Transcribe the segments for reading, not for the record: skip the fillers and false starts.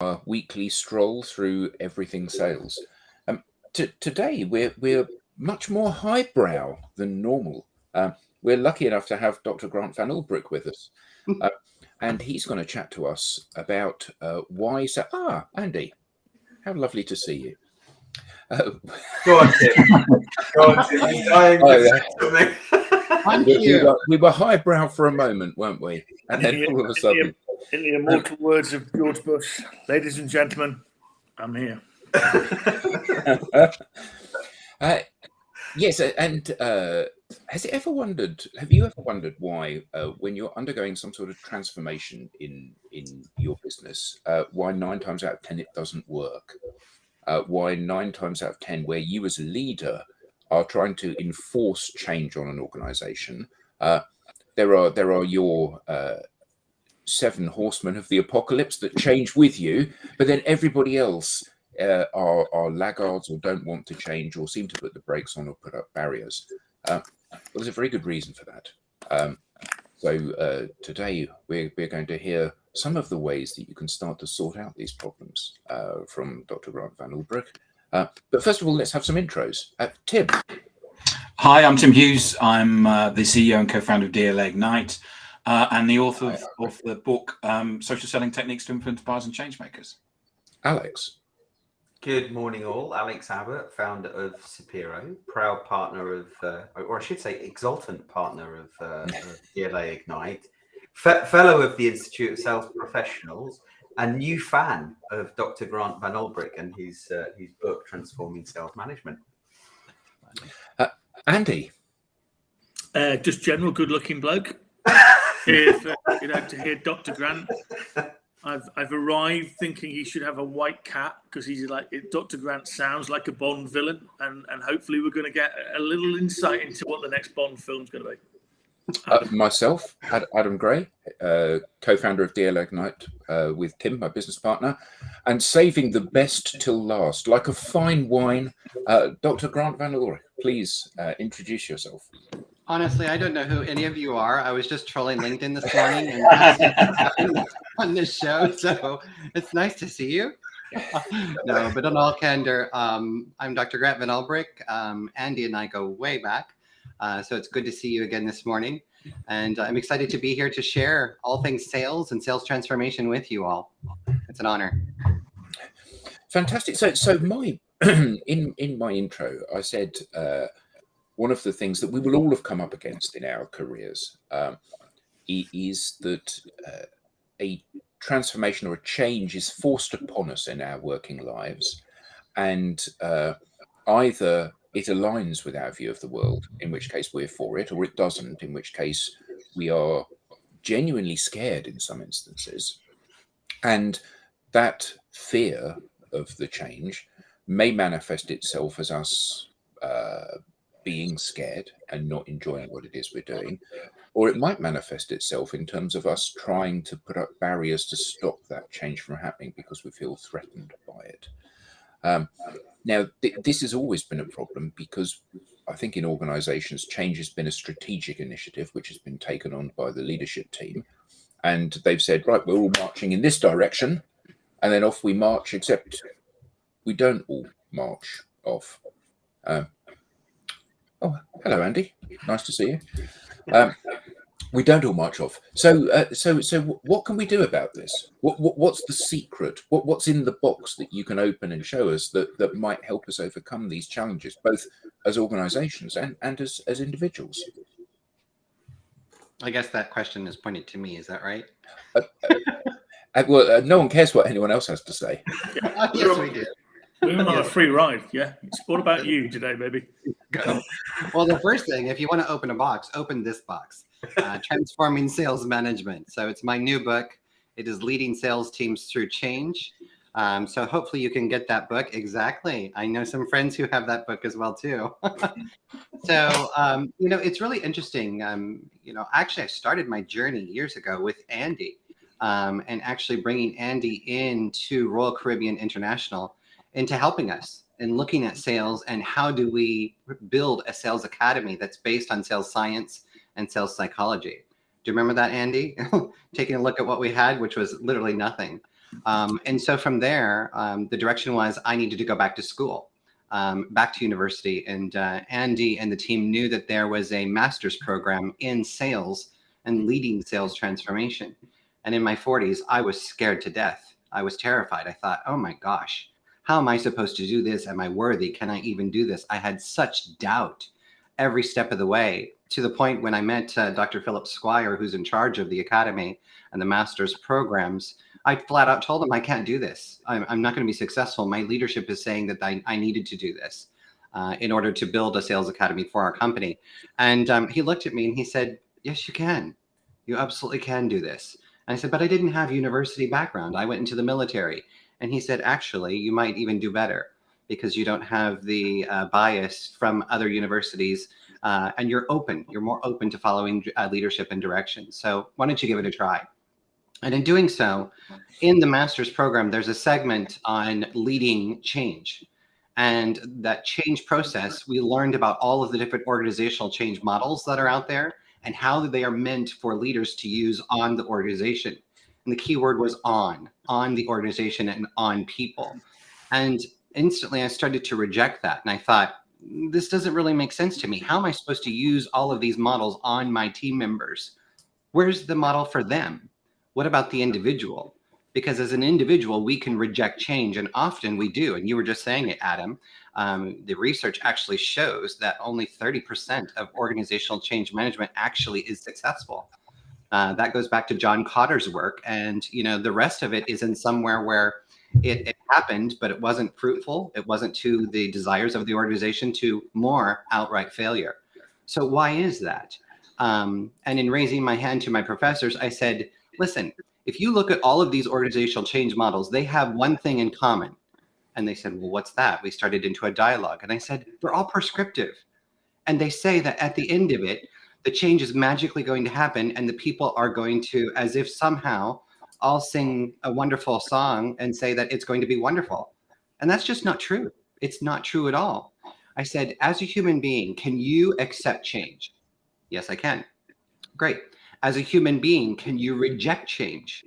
our weekly stroll through everything sales. Today we're much more highbrow than normal. We're lucky enough to have Dr. Grant Van Ulbrich with us, uh, and he's going to chat to us about why. Andy, how lovely to see you. Go on, Tim. Go on, Tim. I'm dying to say something. We were highbrow for a moment, weren't we? And then all of a sudden, in the immortal words of George Bush, ladies and gentlemen, I'm here. Yes, and have you ever wondered why, when you're undergoing some sort of transformation in your business, why 9 times out of 10 it doesn't work? Why 9 times out of 10, where you as a leader are trying to enforce change on an organization, there are your 7 horsemen of the apocalypse that change with you, but then everybody else are laggards or don't want to change or seem to put the brakes on or put up barriers. Well, there's a very good reason for that. So today we're going to hear some of the ways that you can start to sort out these problems from Dr. Grant Van Ulbrich. But first of all, let's have some intros. Tim. Hi, I'm Tim Hughes. I'm the CEO and co-founder of DLA Ignite and the author of the book Social Selling Techniques to Influence Buyers and Changemakers. Alex. Good morning, all. Alex Abbott, founder of Sapiro, proud partner of, or I should say, exultant partner of DLA Ignite, fellow of the Institute of Sales Professionals, and new fan of Dr. Grant Van Ulbrich and his book, Transforming Sales Management. Andy. Just general good-looking bloke. To hear Dr. Grant. I've arrived thinking he should have a white cat because he's like Dr. Grant sounds like a Bond villain, and hopefully we're going to get a little insight into what the next Bond film's going to be. Myself, Adam Gray, co-founder of DLA Ignite with Tim, my business partner, and saving the best till last, like a fine wine. Dr. Grant Van Ulbrich, please introduce yourself. Honestly, I don't know who any of you are. I was just trolling LinkedIn this morning and on this show, so it's nice to see you. No, but in all candor, I'm Dr. Grant Van Ulbrich. Andy and I go way back, so it's good to see you again this morning. And I'm excited to be here to share all things sales and sales transformation with you all. It's an honor. Fantastic. So my in my intro, I said one of the things that we will all have come up against in our careers is that a transformation or a change is forced upon us in our working lives, and either it aligns with our view of the world, in which case we're for it, or it doesn't, in which case we are genuinely scared in some instances. And that fear of the change may manifest itself as us being scared and not enjoying what it is we're doing, or it might manifest itself in terms of us trying to put up barriers to stop that change from happening because we feel threatened by it. Now, this has always been a problem because I think in organizations, change has been a strategic initiative which has been taken on by the leadership team. And they've said, right, we're all marching in this direction, and then off we march, except we don't all march off. Oh, hello, Andy. Nice to see you. We don't all march off. So what can we do about this? What's the secret? What's in the box that you can open and show us that might help us overcome these challenges, both as organizations and as individuals? I guess that question is pointed to me. Is that right? Well, no one cares what anyone else has to say. Yes, we do. We're on a free ride. Yeah, it's all about you today, baby. Well, the first thing, if you want to open a box, open this box. Transforming Sales Management. So it's my new book. It is Leading Sales Teams Through Change. So hopefully you can get that book. Exactly. I know some friends who have that book as well too. So it's really interesting. Actually I started my journey years ago with Andy, and actually bringing Andy into Royal Caribbean International into helping us and looking at sales and how do we build a sales academy that's based on sales science and sales psychology. Do you remember that, Andy? Taking a look at what we had, which was literally nothing. And so from there, the direction was I needed to go back to school, back to university. And Andy and the team knew that there was a master's program in sales and leading sales transformation. And in my 40s, I was scared to death. I was terrified. I thought, oh my gosh, how am I supposed to do this? Am I worthy? Can I even do this? I had such doubt every step of the way, to the point when I met Dr. Philip Squire, who's in charge of the academy and the master's programs. I flat out told him, I can't do this. I'm not going to be successful. My leadership is saying that I needed to do this in order to build a sales academy for our company. And he looked at me and he said, yes, you can. You absolutely can do this. And I said, but I didn't have university background. I went into the military. And he said, actually, you might even do better because you don't have the bias from other universities and you're open. You're more open to following leadership and direction. So why don't you give it a try? And in doing so, in the master's program, there's a segment on leading change. And that change process, we learned about all of the different organizational change models that are out there and how they are meant for leaders to use on the organization. And the key word was on the organization and on people. And instantly I started to reject that. And I thought, this doesn't really make sense to me. How am I supposed to use all of these models on my team members? Where's the model for them? What about the individual? Because as an individual, we can reject change, and often we do. And you were just saying it, Adam. The research actually shows that only 30% of organizational change management actually is successful. That goes back to John Cotter's work. And, the rest of it is in somewhere where it happened, but it wasn't fruitful. It wasn't to the desires of the organization, to more outright failure. So why is that? And in raising my hand to my professors, I said, listen, if you look at all of these organizational change models, they have one thing in common. And they said, well, what's that? We started into a dialogue. And I said, they're all prescriptive. And they say that at the end of it, the change is magically going to happen. And the people are going to, as if somehow, all sing a wonderful song and say that it's going to be wonderful. And that's just not true. It's not true at all. I said, as a human being, can you accept change? Yes, I can. Great. As a human being, can you reject change?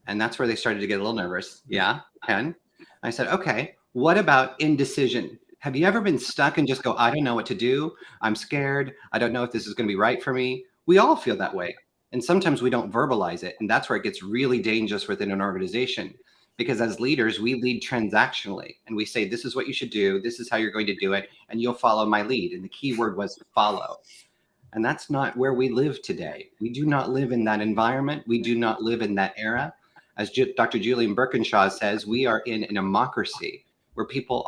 And that's where they started to get a little nervous. Yeah, can. I said, okay, what about indecision? Have you ever been stuck and just go, I don't know what to do. I'm scared. I don't know if this is going to be right for me. We all feel that way. And sometimes we don't verbalize it. And that's where it gets really dangerous within an organization. Because as leaders, we lead transactionally. And we say, this is what you should do. This is how you're going to do it. And you'll follow my lead. And the key word was follow. And that's not where we live today. We do not live in that environment. We do not live in that era. As Dr. Julian Birkinshaw says, we are in an democracy where people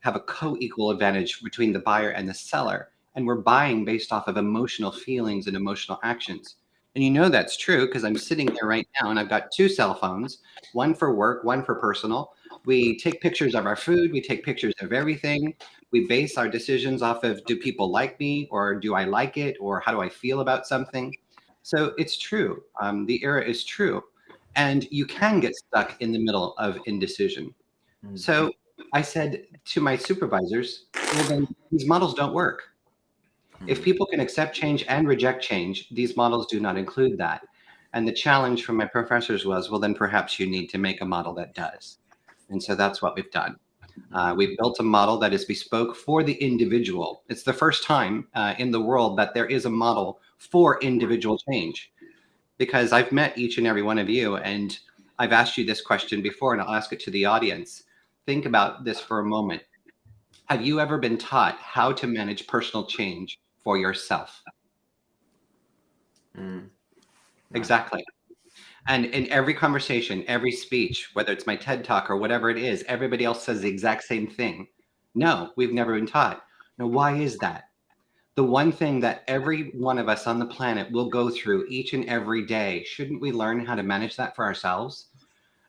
have a co-equal advantage between the buyer and the seller. And we're buying based off of emotional feelings and emotional actions. And that's true because I'm sitting there right now and I've got 2 cell phones, one for work, one for personal. We take pictures of our food. We take pictures of everything. We base our decisions off of, do people like me, or do I like it, or how do I feel about something? So it's true. The era is true. And you can get stuck in the middle of indecision. Mm-hmm. So I said to my supervisors, well, then these models don't work. Mm-hmm. If people can accept change and reject change, these models do not include that. And the challenge from my professors was, well, then perhaps you need to make a model that does. And so that's what we've done. We've built a model that is bespoke for the individual. It's the first time in the world that there is a model for individual change. Because I've met each and every one of you, and I've asked you this question before, and I'll ask it to the audience. Think about this for a moment. Have you ever been taught how to manage personal change for yourself? Exactly. And in every conversation, every speech, whether it's my TED Talk or whatever it is, everybody else says the exact same thing. No, we've never been taught. Now, why is that? The one thing that every one of us on the planet will go through each and every day, shouldn't we learn how to manage that for ourselves?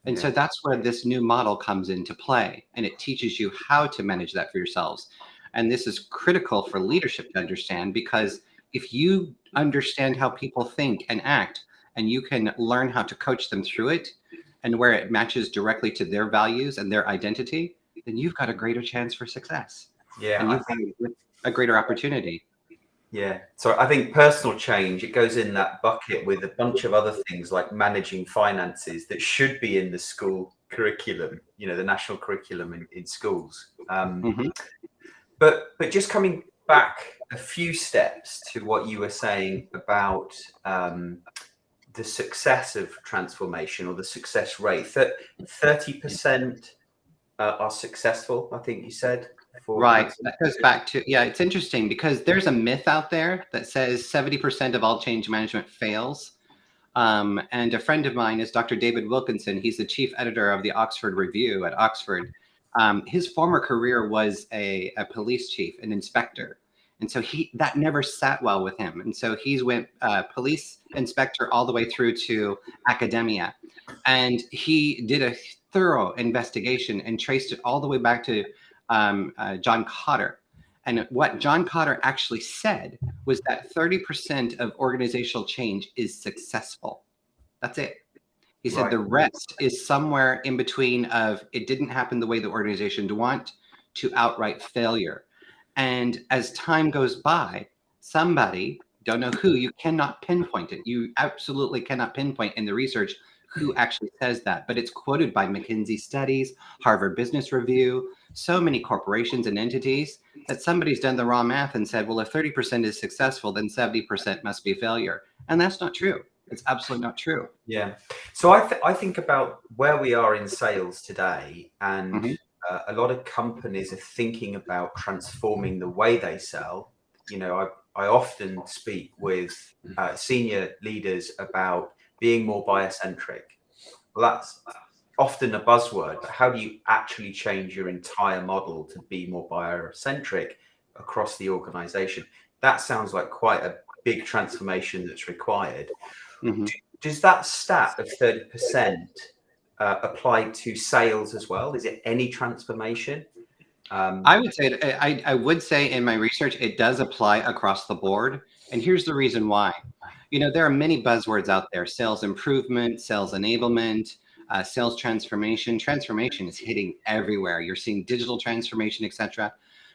And so that's where this new model comes into play, and it teaches you how to manage that for yourselves. And this is critical for leadership to understand, because if you understand how people think and act, and you can learn how to coach them through it, and where it matches directly to their values and their identity, then you've got a greater chance for success. Yeah, and you've got a greater opportunity. Yeah. So I think personal change, it goes in that bucket with a bunch of other things like managing finances that should be in the school curriculum, the national curriculum in schools. But just coming back a few steps to what you were saying about the success of transformation, or the success rate, that 30% are successful, I think you said. Right. That goes back to, it's interesting because there's a myth out there that says 70% of all change management fails. And a friend of mine is Dr. David Wilkinson. He's the chief editor of the Oxford Review at Oxford. His former career was a police chief, an inspector. And so that never sat well with him. And so he's went police inspector all the way through to academia. And he did a thorough investigation and traced it all the way back to John Cotter. And what John Cotter actually said was that 30% of organizational change is successful. That's it. He said the rest is somewhere in between of it didn't happen the way the organization would want to outright failure. And as time goes by, somebody, don't know who, you cannot pinpoint it. You absolutely cannot pinpoint in the research who actually says that, but it's quoted by McKinsey Studies, Harvard Business Review, so many corporations and entities that somebody's done the raw math and said, well, if 30% is successful, then 70% must be failure. And that's not true. It's absolutely not true. Yeah. So I think about where we are in sales today, and a lot of companies are thinking about transforming the way they sell. I often speak with senior leaders about being more buyer-centric. Well, that's often a buzzword, but how do you actually change your entire model to be more buyer-centric across the organization? That sounds like quite a big transformation that's required. Does that stat of 30% apply to sales as well? Is it any transformation? I would say in my research, it does apply across the board. And here's the reason why. There are many buzzwords out there: sales improvement, sales enablement, sales transformation. Transformation is hitting everywhere. You're seeing digital transformation, etc.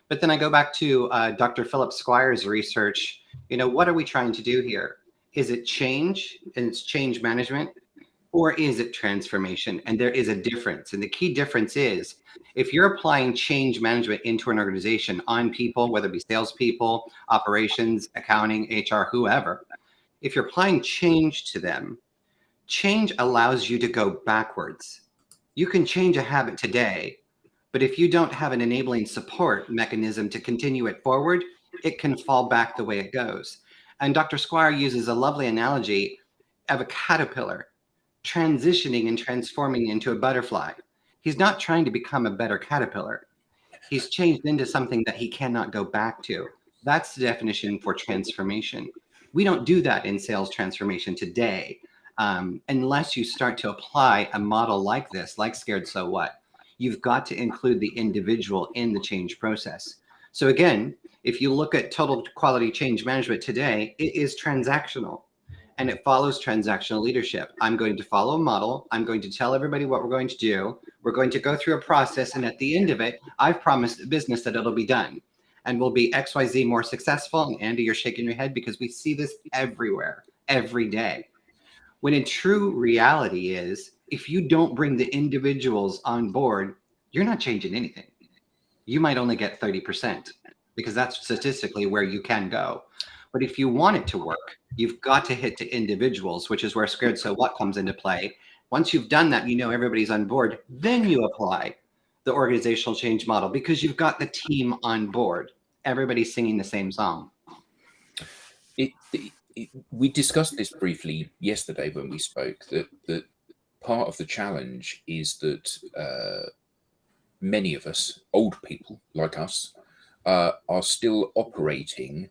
But then I go back to Dr. Philip Squire's research. What are we trying to do here? Is it change, and it's change management, or is it transformation? And there is a difference. And the key difference is, if you're applying change management into an organization on people, whether it be salespeople, operations, accounting, HR, whoever, if you're applying change to them, change allows you to go backwards. You can change a habit today, but if you don't have an enabling support mechanism to continue it forward, it can fall back the way it goes. And Dr. Squire uses a lovely analogy of a caterpillar transitioning and transforming into a butterfly. He's not trying to become a better caterpillar. He's changed into something that he cannot go back to. That's the definition for transformation. We don't do that in sales transformation today, unless you start to apply a model like this, like Scared So What. You've got to include the individual in the change process. So again, if you look at total quality change management today, it is transactional, and it follows transactional leadership. I'm going to follow a model. I'm going to tell everybody what we're going to do. We're going to go through a process, and at the end of it, I've promised the business that it'll be done, and we'll be XYZ more successful. And Andy, you're shaking your head because we see this everywhere, every day. When in true reality is, if you don't bring the individuals on board, you're not changing anything. You might only get 30%, because that's statistically where you can go. But if you want it to work, you've got to hit to individuals, which is where Scared So What comes into play. Once you've done that, everybody's on board, then you apply the organizational change model, because you've got the team on board. Everybody's singing the same song. We discussed this briefly yesterday when we spoke, that part of the challenge is that many of us, old people like us, are still operating.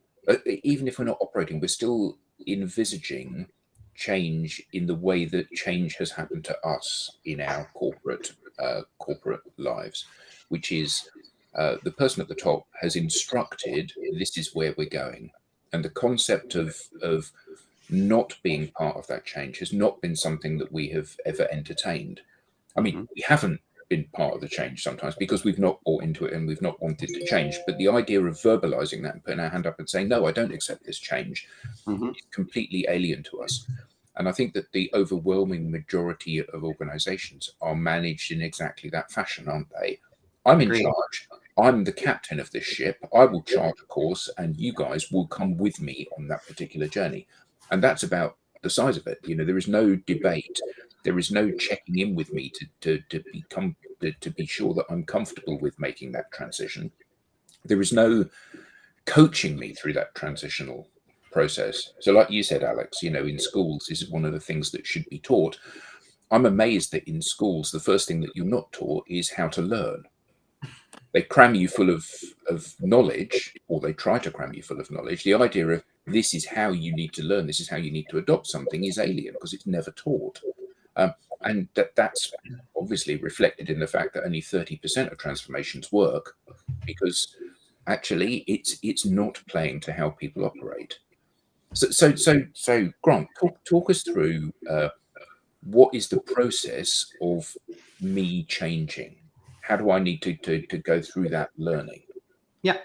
Even if we're not operating, we're still envisaging change in the way that change has happened to us in our corporate lives, which is the person at the top has instructed, this is where we're going. And the concept of not being part of that change has not been something that we have ever entertained. I mean, we haven't been part of the change sometimes because we've not bought into it and we've not wanted to change. But the idea of verbalizing that and putting our hand up and saying, no, I don't accept this change, is completely alien to us. And I think that the overwhelming majority of organizations are managed in exactly that fashion, aren't they? I'm in charge. I'm the captain of this ship. I will chart a course and you guys will come with me on that particular journey. And that's about the size of it. There is no debate. There is no checking in with me to be sure that I'm comfortable with making that transition. There is no coaching me through that transitional process. So like you said, Alex, in schools, this is one of the things that should be taught. I'm amazed that in schools, the first thing that you're not taught is how to learn. They cram you full of knowledge, or they try to cram you full of knowledge. The idea of this is how you need to learn, this is how you need to adopt something is alien because it's never taught. And that's obviously reflected in the fact that only 30% of transformations work, because actually it's not playing to how people operate. So Grant, talk us through what is the process of me changing? How do I need to go through that learning? Yeah.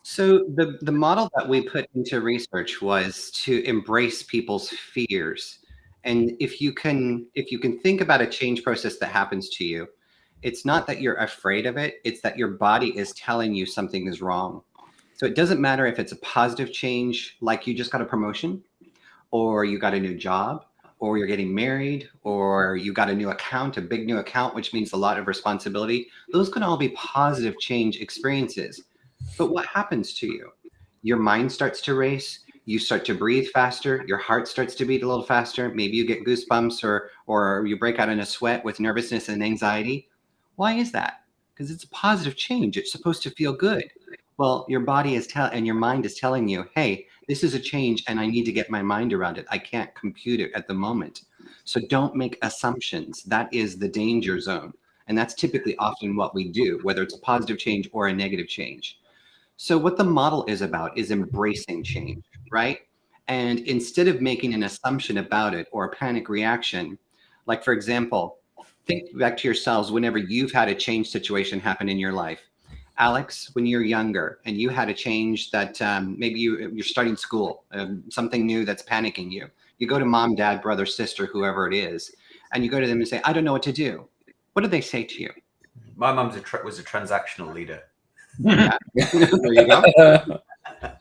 So the model that we put into research was to embrace people's fears. And if you can think about a change process that happens to you, it's not that you're afraid of it, it's that your body is telling you something is wrong. So it doesn't matter if it's a positive change, like you just got a promotion, or you got a new job, or you're getting married, or you got a new account, a big new account, which means a lot of responsibility. Those can all be positive change experiences. But what happens to you? Your mind starts to race. You start to breathe faster. Your heart starts to beat a little faster. Maybe you get goosebumps or you break out in a sweat with nervousness and anxiety. Why is that? Because it's a positive change. It's supposed to feel good. Well, your body and your mind is telling you, hey, this is a change and I need to get my mind around it. I can't compute it at the moment. So don't make assumptions. That is the danger zone. And that's typically often what we do, whether it's a positive change or a negative change. So what the model is about is embracing change, right? And instead of making an assumption about it or a panic reaction, like for example, think back to yourselves whenever you've had a change situation happen in your life. Alex, when you're younger and you had a change that maybe you're starting school, something new that's panicking you. You go to mom, dad, brother, sister, whoever it is, and you go to them and say, I don't know what to do. What do they say to you? My mum was a transactional leader. Yeah. There you go.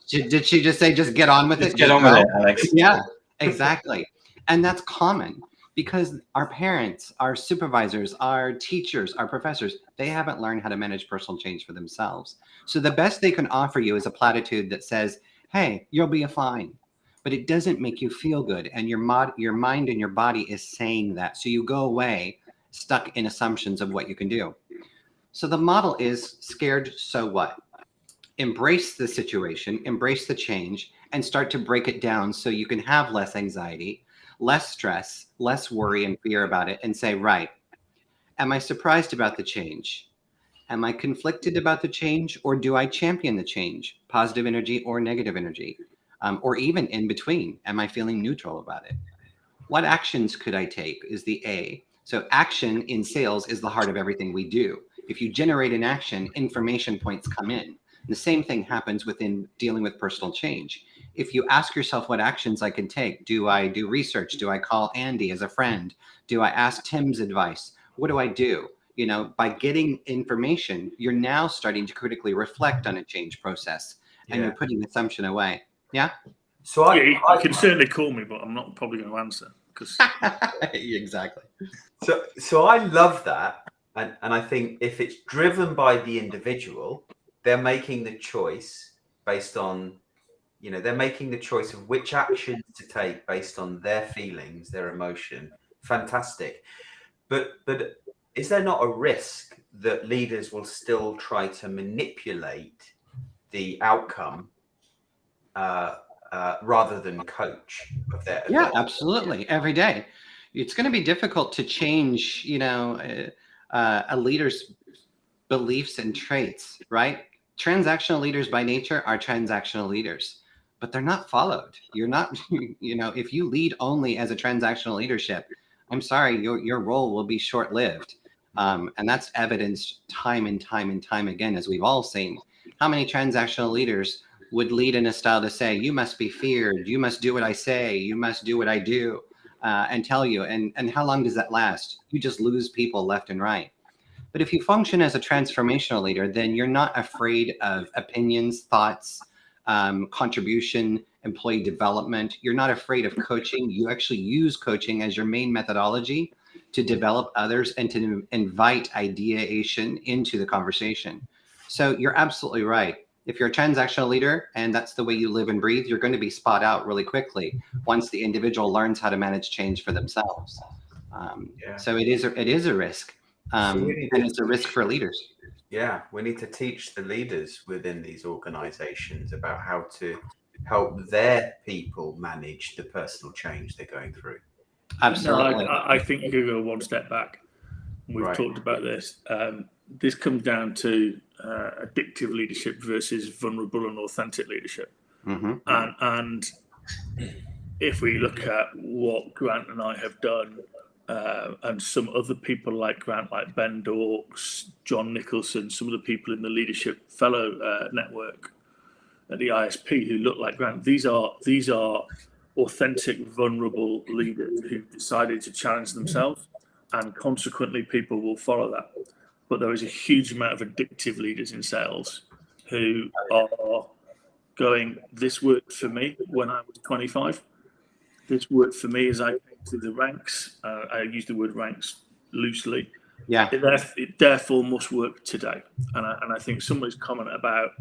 Did she just say, just get on with it? Get on with it, Alex. Yeah, exactly. And that's common because our parents, our supervisors, our teachers, our professors, they haven't learned how to manage personal change for themselves. So the best they can offer you is a platitude that says, hey, you'll be fine. But it doesn't make you feel good. And your mind and your body is saying that. So you go away stuck in assumptions of what you can do. So the model is scared, so what? Embrace the situation, embrace the change, and start to break it down so you can have less anxiety, less stress, less worry and fear about it, and say, right, am I surprised about the change? Am I conflicted about the change, or do I champion the change, positive energy or negative energy? Or even in between, am I feeling neutral about it? What actions could I take is the A. So action in sales is the heart of everything we do. If you generate an action, information points come in. The same thing happens within dealing with personal change. If you ask yourself what actions I can take, do I do research? Do I call Andy as a friend? Do I ask Tim's advice? What do I do? By getting information, you're now starting to critically reflect on a change process and you're putting assumption away. Yeah. So you can certainly call me, but I'm not probably going to answer because exactly. So I love that. And I think if it's driven by the individual, they're making the choice based on, they're making the choice of which actions to take based on their feelings, their emotion. Fantastic. But is there not a risk that leaders will still try to manipulate the outcome rather than coach of their Yeah, absolutely. Every day. It's going to be difficult to change, a leader's beliefs and traits, right? Transactional leaders by nature are transactional leaders, but they're not followed. You're not, if you lead only as a transactional leadership, I'm sorry, your role will be short-lived. And that's evidenced time and time and time again, as we've all seen. How many transactional leaders would lead in a style to say, you must be feared, you must do what I say, you must do what I do, and tell you. And how long does that last? You just lose people left and right. But if you function as a transformational leader, then you're not afraid of opinions, thoughts, contribution, employee development. You're not afraid of coaching. You actually use coaching as your main methodology to develop others and to invite ideation into the conversation. So you're absolutely right. If you're a transactional leader and that's the way you live and breathe, you're going to be spot out really quickly once the individual learns how to manage change for themselves. So it is a risk. And it's a risk for leaders. Yeah, we need to teach the leaders within these organizations about how to help their people manage the personal change they're going through. Absolutely. No, I think you could go one step back. We've talked about this. This comes down to addictive leadership versus vulnerable and authentic leadership. Mm-hmm. And if we look at what Grant and I have done, and some other people like Grant, like Ben Dorks, John Nicholson, some of the people in the Leadership Fellow Network at the ISP who look like Grant, these are authentic, vulnerable leaders who've decided to challenge themselves, and consequently people will follow that. But there is a huge amount of addictive leaders in sales who are going, this worked for me when I was 25. This worked for me as I came through the ranks. I use the word ranks loosely. Yeah. It therefore must work today. And I think somebody's comment about,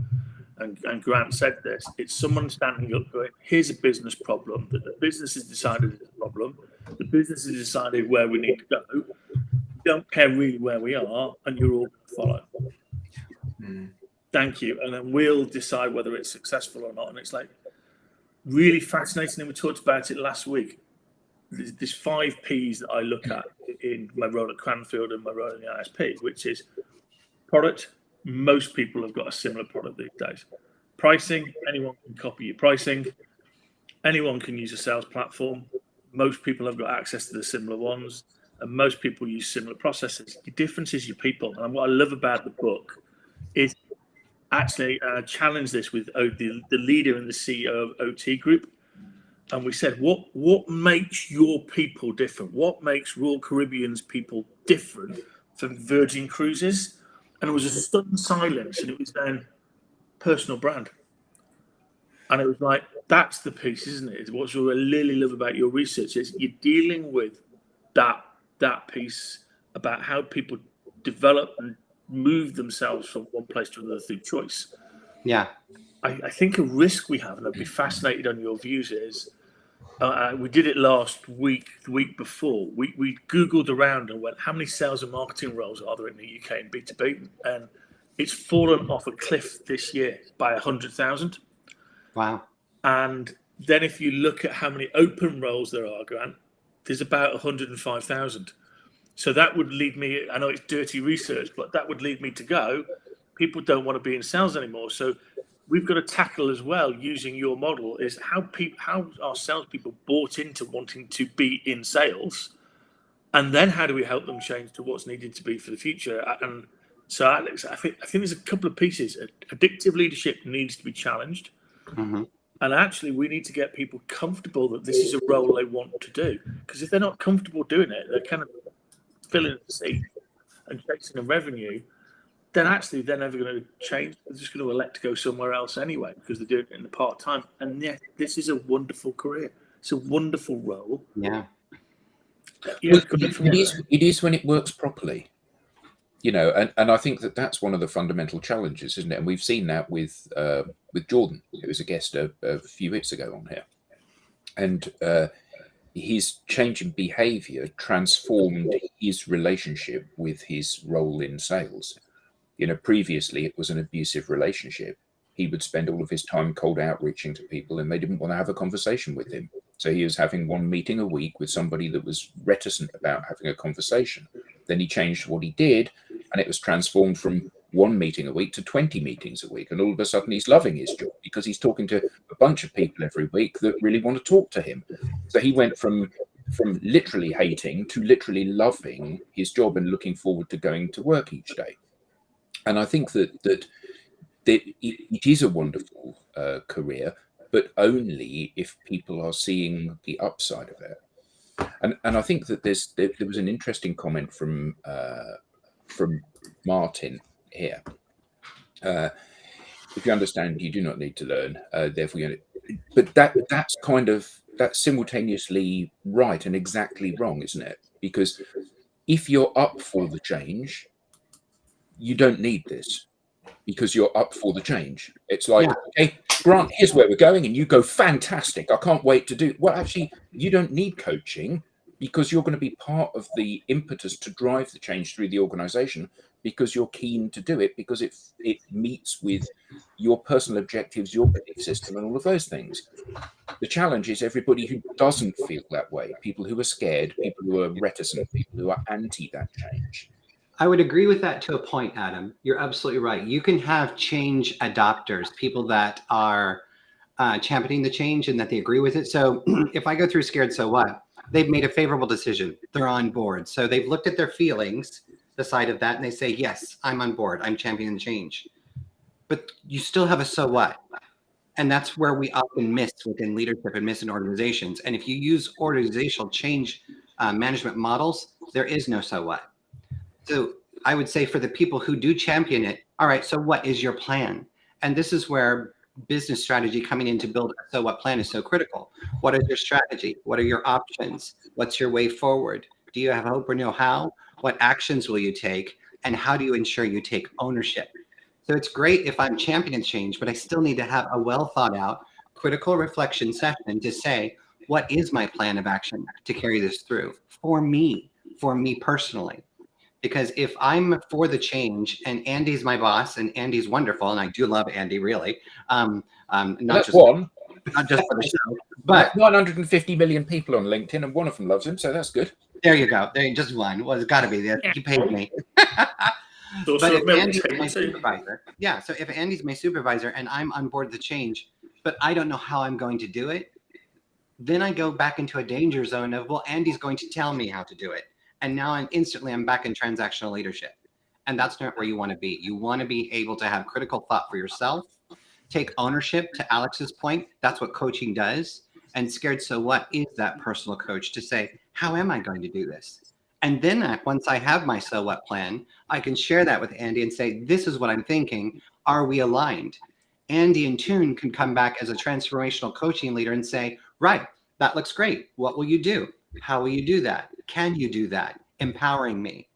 and Grant said this, it's someone standing up going, here's a business problem that the business has decided is a problem. The business has decided where we need to go. We don't care really where we are, and you're all going to follow. Thank you. And then we'll decide whether it's successful or not. And it's like really fascinating. And we talked about it last week. There's 5 Ps that I look at in my role at Cranfield and my role in the ISP, which is product. Most people have got a similar product these days. Pricing, anyone can copy your pricing. Anyone can use a sales platform. Most people have got access to the similar ones, and most people use similar processes. The difference is your people. And what I love about the book is actually challenge this with the leader and the CEO of OT Group. And we said, what makes your people different? What makes Royal Caribbean's people different from Virgin Cruises? And it was a stunned silence, and it was then personal brand. And it was like, that's the piece, isn't it? What I really love about your research is you're dealing with that piece about how people develop and move themselves from one place to another through choice. Yeah. I think a risk we have, and I'd be fascinated on your views, is we did it last week, the week before. We Googled around and went, how many sales and marketing roles are there in the UK in B2B? And it's fallen off a cliff this year by 100,000. Wow. And then if you look at how many open roles there are, Grant, there's about 105,000. So that would lead me, I know it's dirty research, but that would lead me to go, people don't want to be in sales anymore. So we've got to tackle as well, using your model, is how are salespeople bought into wanting to be in sales, and then how do we help them change to what's needed to be for the future? And so, Alex, I think there's a couple of pieces. Addictive leadership needs to be challenged, and actually, we need to get people comfortable that this is a role they want to do. Because if they're not comfortable doing it, they're kind of filling the seat and chasing the revenue. Then actually they're never going to change. They're just going to elect to go somewhere else anyway because they're doing it in the part-time. And yet, this is a wonderful career. It's a wonderful role. Yeah. It is when it works properly. And I think that's one of the fundamental challenges, isn't it? And we've seen that with Jordan, who was a guest a few weeks ago on here. And his change in behavior transformed his relationship with his role in sales. Previously it was an abusive relationship. He would spend all of his time cold outreaching to people and they didn't want to have a conversation with him. So he was having one meeting a week with somebody that was reticent about having a conversation. Then he changed what he did, and it was transformed from one meeting a week to 20 meetings a week. And all of a sudden he's loving his job because he's talking to a bunch of people every week that really want to talk to him. So he went from from literally hating to literally loving his job and looking forward to going to work each day. And I think that it is a wonderful career, but only if people are seeing the upside of it. And I think that there was an interesting comment from Martin here. If you understand, you do not need to learn. Therefore, but that's simultaneously right and exactly wrong, isn't it? Because if you're up for the change, you don't need this, because you're up for the change. It's like, okay, Grant, here's where we're going, and you go, fantastic, I can't wait to do. Well, actually, you don't need coaching, because you're going to be part of the impetus to drive the change through the organization, because you're keen to do it, because it meets with your personal objectives, your belief system, and all of those things. The challenge is everybody who doesn't feel that way, people who are scared, people who are reticent, people who are anti that change. I would agree with that to a point, Adam. You're absolutely right. You can have change adopters, people that are championing the change and that they agree with it. So if I go through Scared So What, they've made a favorable decision. They're on board. So they've looked at their feelings, the side of that, and they say, yes, I'm on board. I'm championing the change. But you still have a so what? And that's where we often miss within leadership and miss in organizations. And if you use organizational change management models, there is no so what. So I would say for the people who do champion it, all right, so what is your plan? And this is where business strategy coming in to build a so what plan is so critical. What is your strategy? What are your options? What's your way forward? Do you have hope or know how? What actions will you take? And how do you ensure you take ownership? So it's great if I'm championing change, but I still need to have a well thought out critical reflection session to say, what is my plan of action to carry this through for me personally? Because if I'm for the change and Andy's my boss and Andy's wonderful, and I do love Andy, really, not just for the show, but 150 million people on LinkedIn, and one of them loves him, so that's good. There you go. There, just one. Well, it's got to be there. He paid me. But if Andy's my supervisor, so if Andy's my supervisor and I'm on board the change, but I don't know how I'm going to do it, then I go back into a danger zone of, well, Andy's going to tell me how to do it. And now I'm back in transactional leadership. And that's not where you want to be. You want to be able to have critical thought for yourself, take ownership. To Alex's point, that's what coaching does. And Scared So What is that personal coach to say, how am I going to do this? And then once I have my so what plan, I can share that with Andy and say, this is what I'm thinking. Are we aligned? Andy in tune can come back as a transformational coaching leader and say, right, that looks great. What will you do? How will you do that? Can you do that? Empowering me.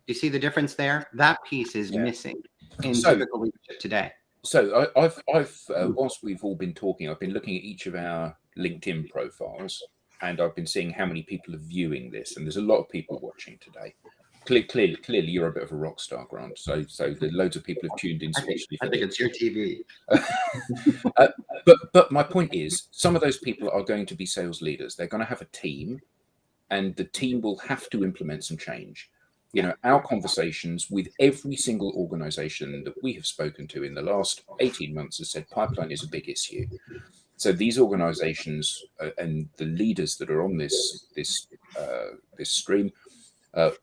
You see the difference there? That piece is missing in typical leadership today. So I've whilst we've all been talking, I've been looking at each of our LinkedIn profiles, and I've been seeing how many people are viewing this, and there's a lot of people watching today. Clearly, you're a bit of a rock star, Grant. So there's loads of people have tuned in. I think it's your TV. But my point is, some of those people are going to be sales leaders. They're going to have a team, and the team will have to implement some change. You know, our conversations with every single organization that we have spoken to in the last 18 months has said pipeline is a big issue. So these organizations and the leaders that are on this stream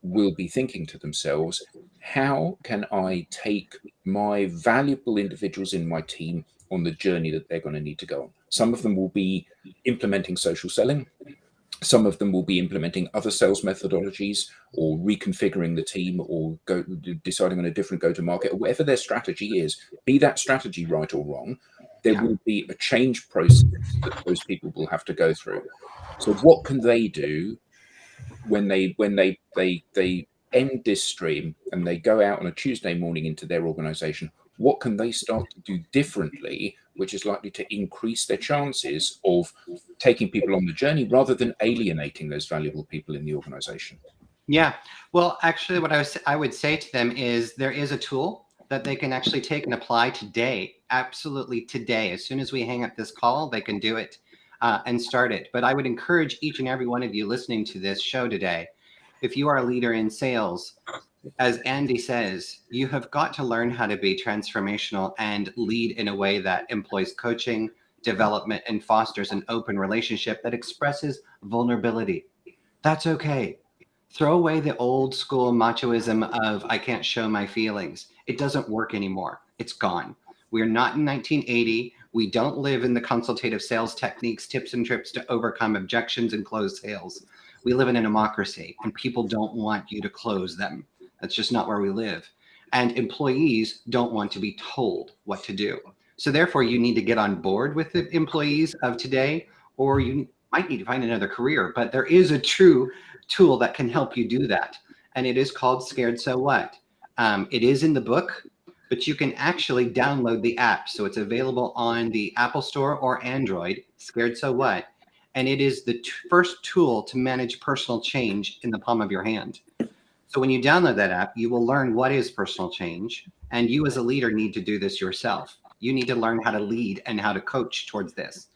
will be thinking to themselves, how can I take my valuable individuals in my team on the journey that they're going to need to go on? Some of them will be implementing social selling. Some of them will be implementing other sales methodologies, or reconfiguring the team, or deciding on a different go-to-market, or whatever their strategy is. Be that strategy right or wrong, there will be a change process that those people will have to go through. So what can they do when they end this stream and they go out on a Tuesday morning into their organization? What can they start to do differently, which is likely to increase their chances of taking people on the journey rather than alienating those valuable people in the organization? Yeah. Well, actually, what I would say to them is there is a tool that they can actually take and apply today. Absolutely today. As soon as we hang up this call, they can do it and start it. But I would encourage each and every one of you listening to this show today, if you are a leader in sales, as Andy says, you have got to learn how to be transformational and lead in a way that employs coaching, development, and fosters an open relationship that expresses vulnerability. That's okay. Throw away the old school machoism of I can't show my feelings. It doesn't work anymore. It's gone. We're not in 1980. We don't live in the consultative sales techniques, tips and trips to overcome objections and close sales. We live in a democracy, and people don't want you to close them. That's just not where we live. And employees don't want to be told what to do. So therefore, you need to get on board with the employees of today, or you might need to find another career. But there is a true tool that can help you do that. And it is called Scared So What. It is in the book, but you can actually download the app. So it's available on the Apple Store or Android, Scared So What. And it is the first tool to manage personal change in the palm of your hand. So when you download that app, you will learn what is personal change. And you as a leader need to do this yourself. You need to learn how to lead and how to coach towards this.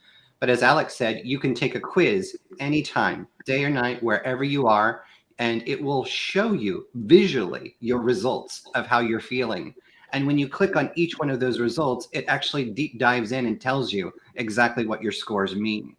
But as Alex said, you can take a quiz anytime, day or night, wherever you are, and it will show you visually your results of how you're feeling. And when you click on each one of those results, it actually deep dives in and tells you exactly what your scores mean.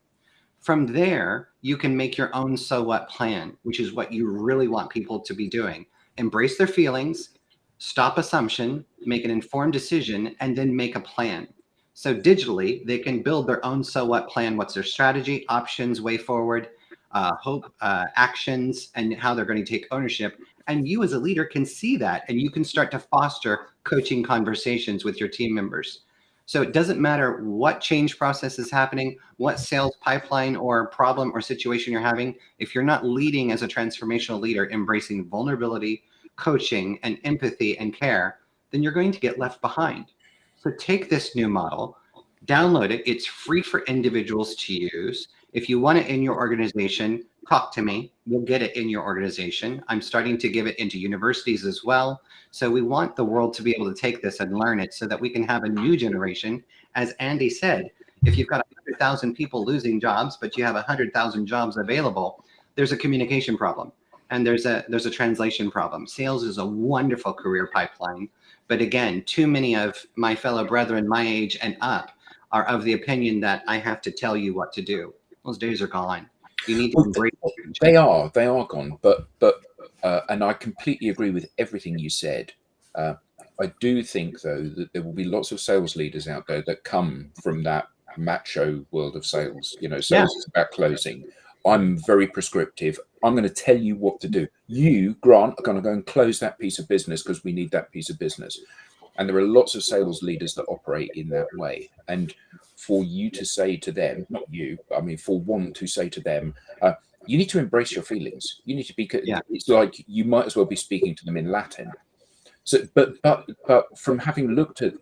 From there, you can make your own so what plan, which is what you really want people to be doing. Embrace their feelings, stop assumption, make an informed decision, and then make a plan. So digitally, they can build their own so what plan. What's their strategy, options, way forward, hope, actions, and how they're going to take ownership. And you as a leader can see that, and you can start to foster coaching conversations with your team members. So it doesn't matter what change process is happening, what sales pipeline or problem or situation you're having. If you're not leading as a transformational leader, embracing vulnerability, coaching, and empathy and care, then you're going to get left behind. So take this new model, download it. It's free for individuals to use. If you want it in your organization, talk to me. We'll get it in your organization. I'm starting to give it into universities as well. So we want the world to be able to take this and learn it so that we can have a new generation. As Andy said, if you've got 100,000 people losing jobs, but you have 100,000 jobs available, there's a communication problem and there's a translation problem. Sales is a wonderful career pipeline. But again, too many of my fellow brethren my age and up are of the opinion that I have to tell you what to do. Those days are gone. You need to embrace change. They are gone. But and I completely agree with everything you said. I do think, though, that there will be lots of sales leaders out there that come from that macho world of sales. You know, sales is about closing. I'm very prescriptive. I'm going to tell you what to do. You, Grant, are going to go and close that piece of business because we need that piece of business. And there are lots of sales leaders that operate in that way. And for you to say to them, not you, I mean, for one to say to them, you need to embrace your feelings. You need to be, it's like you might as well be speaking to them in Latin. So, but from having looked at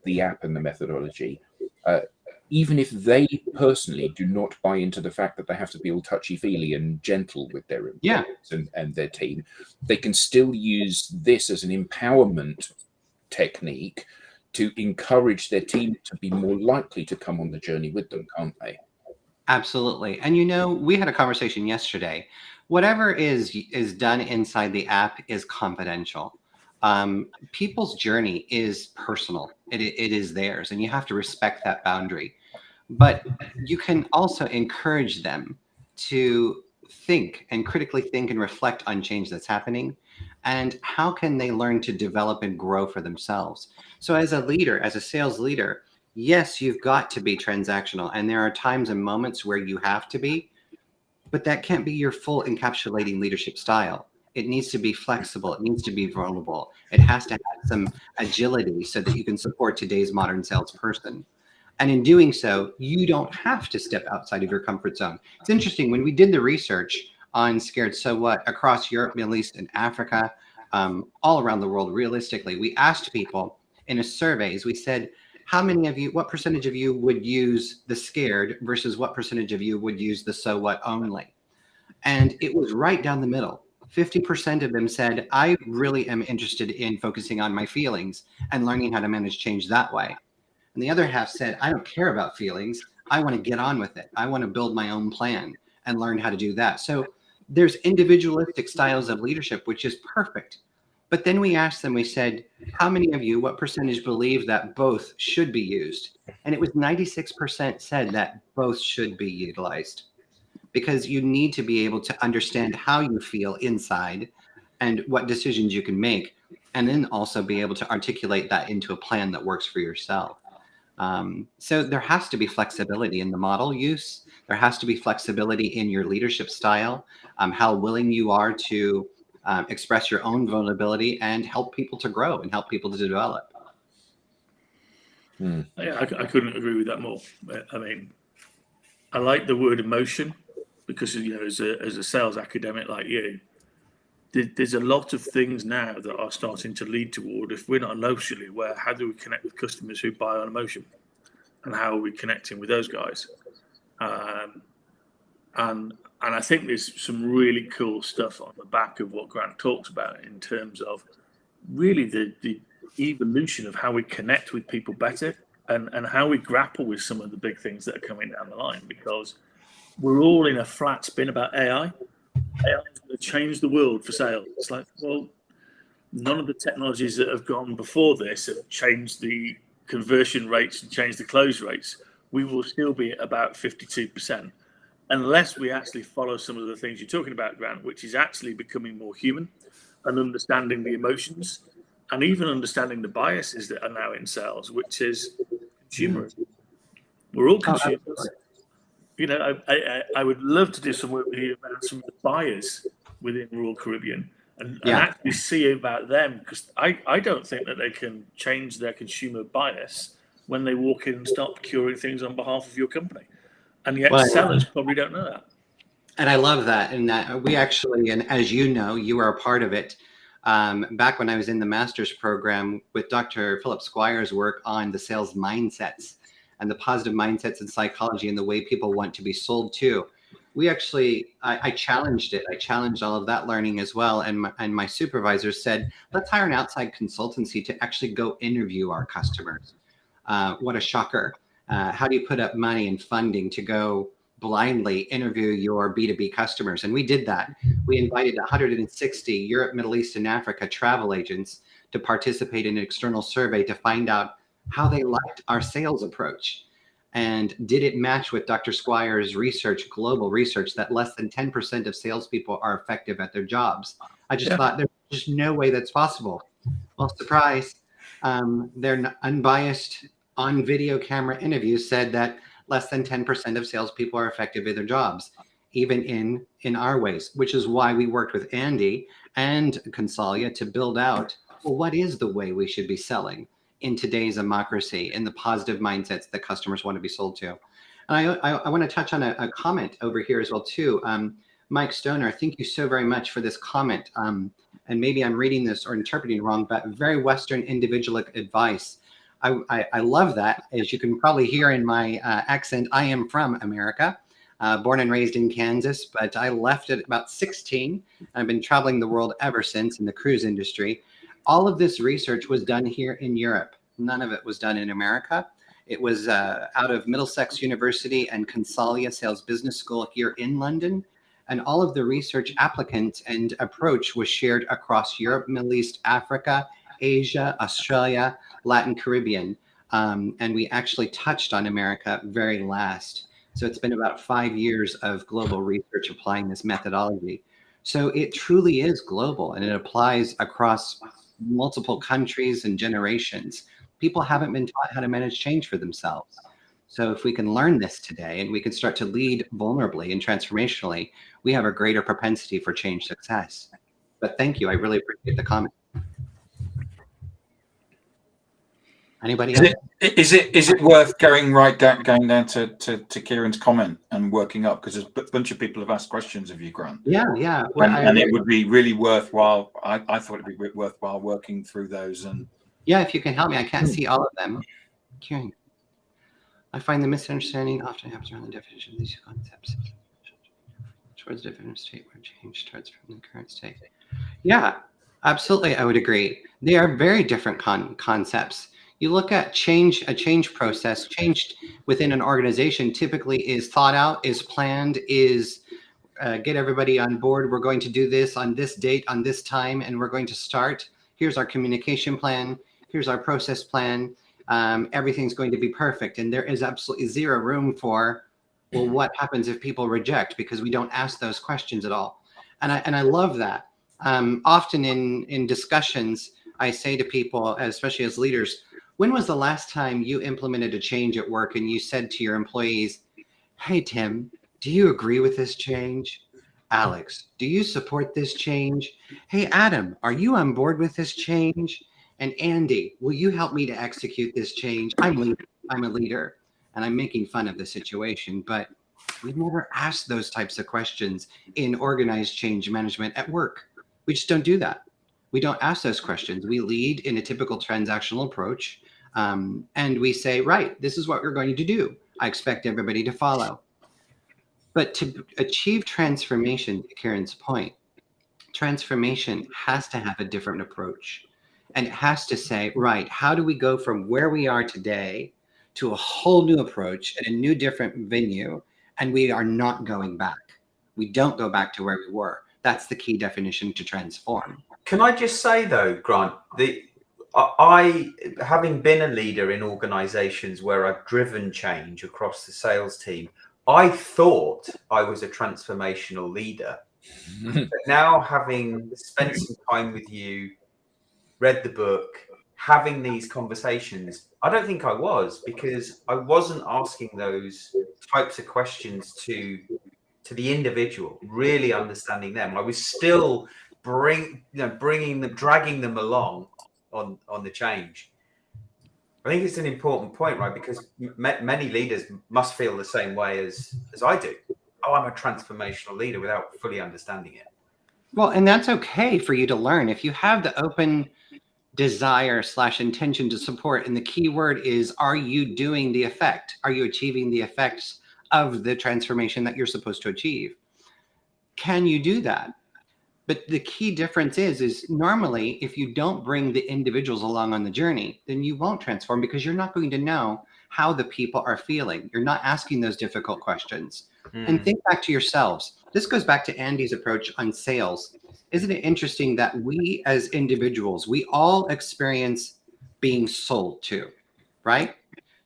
the app and the methodology, even if they personally do not buy into the fact that they have to be all touchy-feely and gentle with their employees and their team, they can still use this as an empowerment technique to encourage their team to be more likely to come on the journey with them, can't they? Absolutely. And you know, we had a conversation yesterday. Whatever is done inside the app is confidential. People's journey is personal. It is theirs, and you have to respect that boundary. But you can also encourage them to think and critically think and reflect on change that's happening, and how can they learn to develop and grow for themselves. So as a leader, as a sales leader, yes, you've got to be transactional, and there are times and moments where you have to be, but that can't be your full encapsulating leadership style. It needs to be flexible. It needs to be vulnerable. It has to have some agility so that you can support today's modern salesperson. And in doing so, you don't have to step outside of your comfort zone. It's interesting, when we did the research on Scared So What across Europe, Middle East, and Africa, all around the world, realistically, we asked people in a surveys, we said, how many of you, what percentage of you would use the scared versus what percentage of you would use the so what only? And it was right down the middle. 50% of them said, I really am interested in focusing on my feelings and learning how to manage change that way. And the other half said, I don't care about feelings. I want to get on with it. I want to build my own plan and learn how to do that. So there's individualistic styles of leadership, which is perfect. But then we asked them, we said, how many of you, what percentage believe that both should be used? And it was 96% said that both should be utilized. because you need to be able to understand how you feel inside and what decisions you can make, and then also be able to articulate that into a plan that works for yourself. So there has to be flexibility in the model use. There has to be flexibility in your leadership style, how willing you are to express your own vulnerability and help people to grow and help people to develop. Yeah, I couldn't agree with that more. I mean, I like the word emotion because, you know, as a sales academic like you, there's a lot of things now that are starting to lead toward, if we're not emotionally aware, how do we connect with customers who buy on emotion, and how are we connecting with those guys? And I think there's some really cool stuff on the back of what Grant talks about in terms of really the evolution of how we connect with people better, and how we grapple with some of the big things that are coming down the line, because we're all in a flat spin about AI. AI is going to change the world for sales. It's like, well, none of the technologies that have gone before this have changed the conversion rates and changed the close rates. We will still be at about 52%, unless we actually follow some of the things you're talking about, Grant, which is actually becoming more human and understanding the emotions and even understanding the biases that are now in sales, which is consumerism. We're all consumers. You know, I would love to do some work with you about some of the buyers within rural Caribbean and actually see about them, because I don't think that they can change their consumer bias when they walk in and start procuring things on behalf of your company. And yet sellers probably don't know that. And I love that. And that we actually, and as you know, you are a part of it. Back when I was in the master's program with Dr. Philip Squire's work on the sales mindsets and the positive mindsets in psychology and the way people want to be sold to, we actually, I challenged it. I challenged all of that learning as well. And my supervisor said, let's hire an outside consultancy to actually go interview our customers. What a shocker. How do you put up money and funding to go blindly interview your B2B customers? And we did that. We invited 160 Europe, Middle East, and Africa travel agents to participate in an external survey to find out how they liked our sales approach. And did it match with Dr. Squire's research, global research, that less than 10% of salespeople are effective at their jobs? I just thought there's just no way that's possible. Well, surprise, their unbiased on video camera interviews said that less than 10% of salespeople are effective at their jobs, even in our ways, which is why we worked with Andy and Consalia to build out, well, what is the way we should be selling in today's democracy, in the positive mindsets that customers want to be sold to. And I want to touch on a comment over here as well too. Mike Stoner, thank you so very much for this comment. And maybe I'm reading this or interpreting it wrong, but very Western individual advice. I love that. As you can probably hear in my accent, I am from America, born and raised in Kansas, but I left at about 16. I've been traveling the world ever since in the cruise industry. All of this research was done here in Europe. None of it was done in America. It was out of Middlesex University and Consalia Sales Business School here in London. And all of the research applicants and approach was shared across Europe, Middle East, Africa, Asia, Australia, Latin Caribbean. And we actually touched on America very last. So it's been about 5 years of global research applying this methodology. So it truly is global, and it applies across multiple countries and generations. People haven't been taught how to manage change for themselves. So if we can learn this today and we can start to lead vulnerably and transformationally, we have a greater propensity for change success. But thank you. I really appreciate the comment. Anybody else? Is it worth going down to Kieran's comment and working up, because a bunch of people have asked questions of you, Grant? Yeah. Well, and it would be really worthwhile. I thought it'd be worthwhile working through those. And yeah, if you can help me, I can't see all of them. Kieran, I find the misunderstanding often happens around the definition of these concepts towards a different state where change starts from the current state. Yeah, absolutely, I would agree. They are very different concepts. You look at change, a change process, changed within an organization typically is thought out, is planned, is get everybody on board. We're going to do this on this date, on this time, and we're going to start. Here's our communication plan. Here's our process plan. Everything's going to be perfect. And there is absolutely zero room for Well, what happens if people reject? Because we don't ask those questions at all. And I love that. Often in discussions, I say to people, especially as leaders, when was the last time you implemented a change at work and you said to your employees, hey, Tim, do you agree with this change? Alex, do you support this change? Hey, Adam, are you on board with this change? And Andy, will you help me to execute this change? I'm a leader, and I'm making fun of the situation, but we never ask those types of questions in organized change management at work. We just don't do that. We don't ask those questions. We lead in a typical transactional approach, and we say, right, this is what we're going to do. I expect everybody to follow. But to achieve transformation, to Karen's point, transformation has to have a different approach. And it has to say, right, how do we go from where we are today to a whole new approach and a new different venue? And we are not going back. We don't go back to where we were. That's the key definition to transform. Can I just say though, Grant, I having been a leader in organizations where I've driven change across the sales team, I thought I was a transformational leader. But now, having spent some time with you, read the book, having these conversations, I don't think I was, because I wasn't asking those types of questions to the individual, really understanding them. I was still dragging them along on the change. I think it's an important point, right? Because many leaders must feel the same way as I do. Oh, I'm a transformational leader without fully understanding it. Well, and that's okay for you to learn. If you have the open desire / intention to support, and the key word is, are you doing the effect? Are you achieving the effects of the transformation that you're supposed to achieve? Can you do that? But the key difference is normally if you don't bring the individuals along on the journey, then you won't transform, because you're not going to know how the people are feeling. You're not asking those difficult questions. And think back to yourselves. This goes back to Andy's approach on sales. Isn't it interesting that we as individuals, we all experience being sold to, right?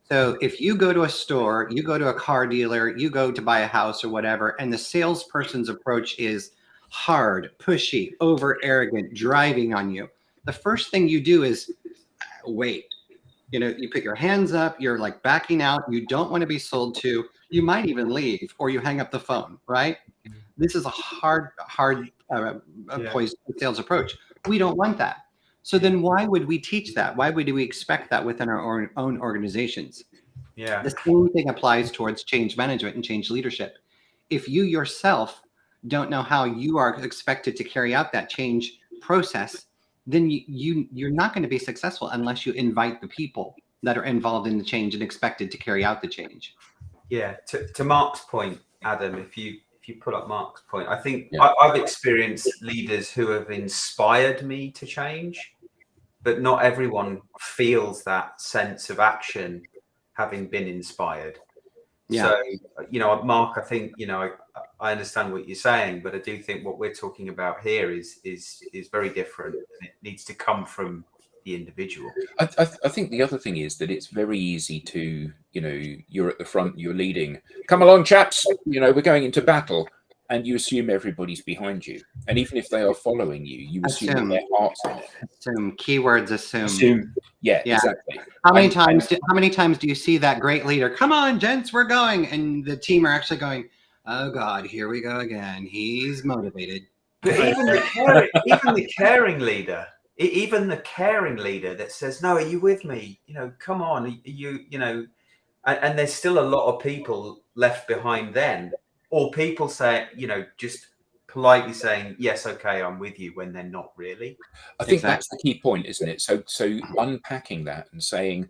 So if you go to a store, you go to a car dealer, you go to buy a house or whatever, and the salesperson's approach is hard, pushy, over arrogant, driving on you, the first thing you do is wait. You put your hands up, you're like backing out, you don't want to be sold to, you might even leave, or you hang up the phone, right? This is a hard poised sales approach. We don't want that. So then why would we teach that? Why would we expect that within our own organizations? Yeah. The same thing applies towards change management and change leadership. If you yourself don't know how you are expected to carry out that change process, then you're not going to be successful unless you invite the people that are involved in the change and expected to carry out the change. Yeah. To Mark's point, Adam, if you put up Mark's point, I think I've experienced leaders who have inspired me to change, but not everyone feels that sense of action having been inspired. Yeah. So, Mark, I think, I understand what you're saying, but I do think what we're talking about here is very different, and it needs to come from the individual. I think the other thing is that it's very easy to, you're at the front, you're leading. Come along, chaps, we're going into battle. And you assume everybody's behind you. And even if they are following you, you assume their heart's in it. Assume. Keywords assume. Assume. Yeah, exactly. How many times do you see that great leader? Come on, gents, we're going. And the team are actually going, oh God, here we go again. He's motivated. But even the caring leader, that says, no, are you with me? Come on, and there's still a lot of people left behind then. Or people say, just politely saying, yes, okay, I'm with you, when they're not really. I think that's the key point, isn't it? So unpacking that and saying,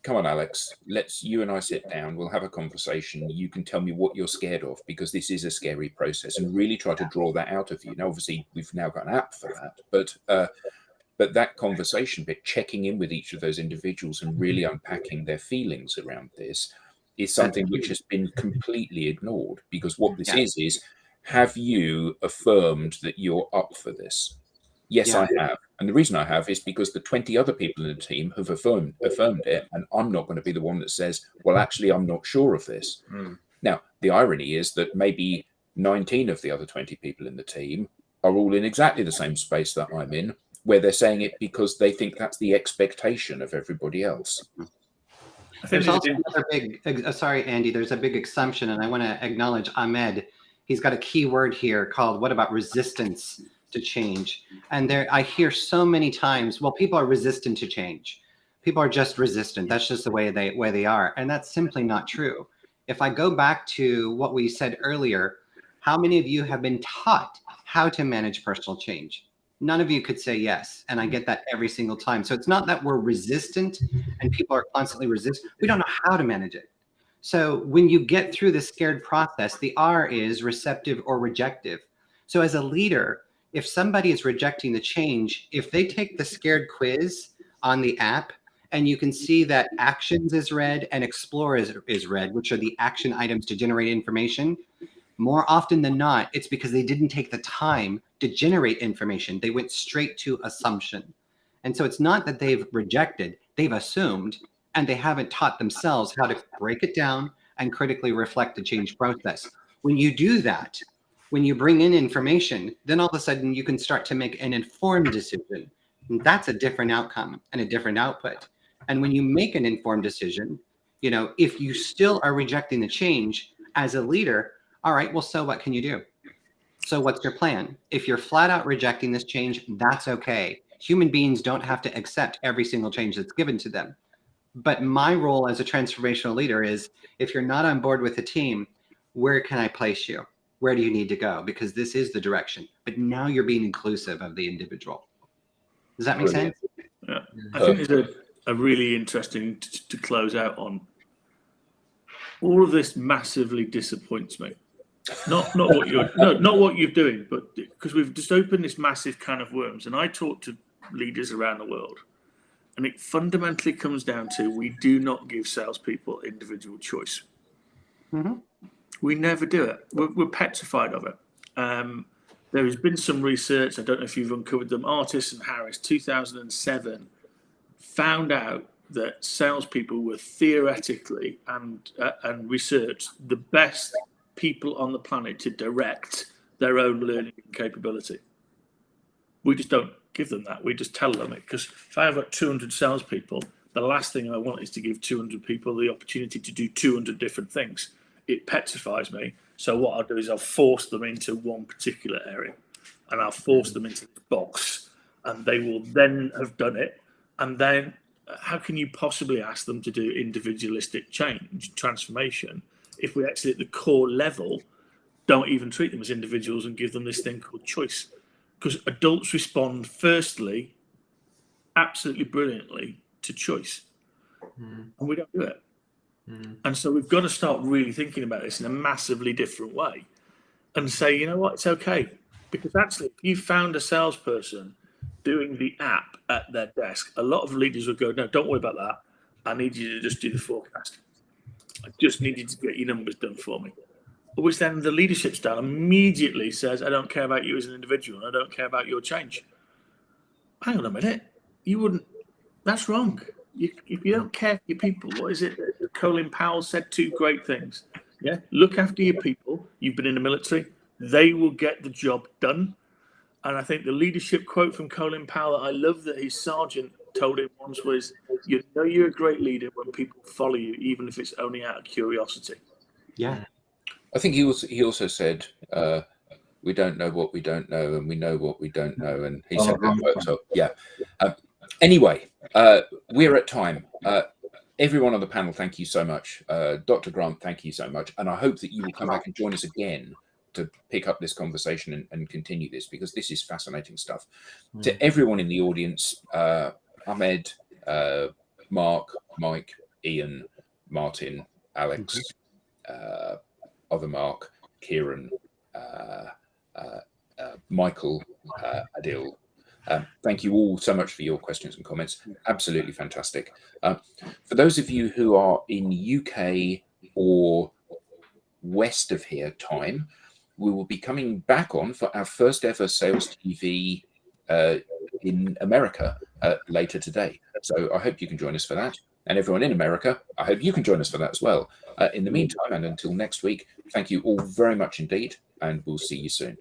come on, Alex, you and I sit down, we'll have a conversation. You can tell me what you're scared of, because this is a scary process, and really try to draw that out of you. Now, obviously, we've now got an app for that, but that conversation bit, checking in with each of those individuals and really unpacking their feelings around this, is something which has been completely ignored, because what this is, have you affirmed that you're up for this? Yes, I have. And the reason I have is because the 20 other people in the team have affirmed it, and I'm not going to be the one that says, well, actually, I'm not sure of this. Now, the irony is that maybe 19 of the other 20 people in the team are all in exactly the same space that I'm in, where they're saying it because they think that's the expectation of everybody else. There's also another big, sorry, Andy, there's a big assumption, and I want to acknowledge Ahmed. He's got a key word here called, what about resistance to change? And there, I hear so many times, well, people are resistant to change. People are just resistant. That's just the way they are. And that's simply not true. If I go back to what we said earlier, how many of you have been taught how to manage personal change? None of you could say yes. And I get that every single time. So it's not that we're resistant and people are constantly resistant. We don't know how to manage it. So when you get through the scared process, the R is receptive or rejective. So as a leader, if somebody is rejecting the change, if they take the scared quiz on the app, and you can see that actions is red and explore is red, which are the action items to generate information, more often than not, it's because they didn't take the time to generate information. They went straight to assumption. And so it's not that they've rejected, they've assumed, and they haven't taught themselves how to break it down and critically reflect the change process. When you do that, when you bring in information, then all of a sudden you can start to make an informed decision. And that's a different outcome and a different output. And when you make an informed decision, you know, if you still are rejecting the change as a leader, all right, well, so what can you do? So what's your plan? If you're flat out rejecting this change, that's okay. Human beings don't have to accept every single change that's given to them. But my role as a transformational leader is, if you're not on board with the team, where can I place you? Where do you need to go? Because this is the direction. But now you're being inclusive of the individual. Does that make sense? Yeah. I think there's a really interesting to close out on. All of this massively disappoints me. Not what you're doing, but because we've just opened this massive can of worms. And I talk to leaders around the world, and it fundamentally comes down to, we do not give salespeople individual choice. Mm-hmm. We never do it. We're petrified of it. There has been some research, I don't know if you've uncovered them, Artis and Harris, 2007, found out that salespeople were theoretically and researched the best people on the planet to direct their own learning capability. We just don't give them that. We just tell them it. Because if I have got 200 salespeople, the last thing I want is to give 200 people the opportunity to do 200 different things. It petrifies me. So what I'll do is I'll force them into one particular area, and I'll force them into the box, and they will then have done it. And then how can you possibly ask them to do individualistic change, transformation, if we actually at the core level don't even treat them as individuals and give them this thing called choice? Because adults respond firstly, absolutely brilliantly, to choice. And we don't do it. And so we've got to start really thinking about this in a massively different way and say, you know what, it's okay. Because actually, if you found a salesperson doing the app at their desk, a lot of leaders would go, no, don't worry about that. I need you to just do the forecast. I just need you to get your numbers done for me. Which then the leadership style immediately says, I don't care about you as an individual. I don't care about your change. Hang on a minute. You wouldn't. That's wrong. If you don't care for your people, what is it? Colin Powell said two great things. Yeah, look after your people. You've been in the military. They will get the job done. And I think the leadership quote from Colin Powell that I love that his sergeant told him once was, you know you're a great leader when people follow you, even if it's only out of curiosity. Yeah. I think he also said, we don't know what we don't know, and we know what we don't know. And he said that quote. So, yeah. Anyway, we're at time. Everyone on the panel, thank you so much. Dr. Grant, thank you so much. And I hope that you will come back and join us again to pick up this conversation and continue this, because this is fascinating stuff. To everyone in the audience, Ahmed, Mark, Mike, Ian, Martin, Alex, other Mark, Kieran, Michael, Adil. Thank you all so much for your questions and comments. Absolutely fantastic. For those of you who are in UK or west of here time, we will be coming back on for our first ever SalesTV in America later today. So I hope you can join us for that. And everyone in America, I hope you can join us for that as well. In the meantime, and until next week, thank you all very much indeed, and we'll see you soon.